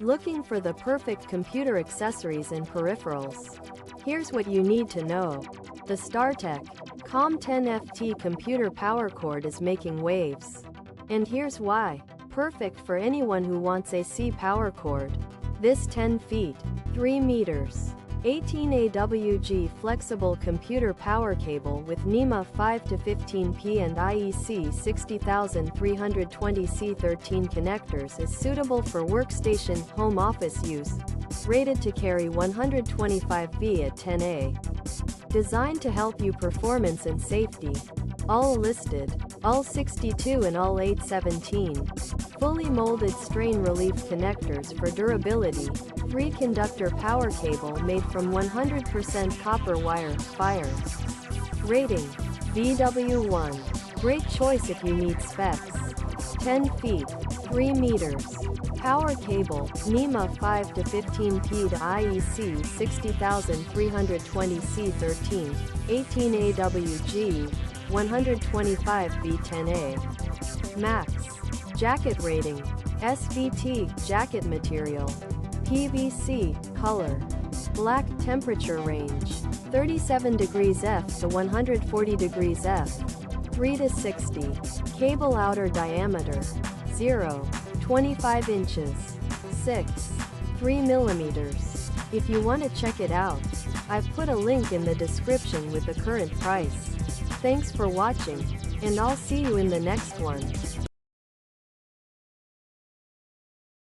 Looking for the perfect computer accessories and peripherals? Here's what you need to know. The StarTech COM10FT computer power cord is making waves. And here's why. Perfect for anyone who wants AC power cord. This 10 feet, 3 meters, 18 AWG flexible computer power cable with NEMA 5-15P and IEC 60320C13 connectors is suitable for workstation, home office use. Rated to carry 125V at 10A. Designed to help you performance and safety. All listed, all 62 and all 817. Fully molded strain relief connectors for durability. 3 conductor power cable made from 100% copper wire. Fire rating BW1. Great choice if you need specs. 10 feet, 3 meters. Power cable, NEMA 5-15P to IEC 60320C13, 18 AWG, 125V10A. Max. Jacket rating. SVT, jacket material. PVC, color. Black. Temperature range, 37 degrees F to 140 degrees F. 3 to 60. Cable outer diameter, 0. 25 inches. 6. 3 millimeters. If you want to check it out, I've put a link in the description with the current price. Thanks for watching, and I'll see you in the next one.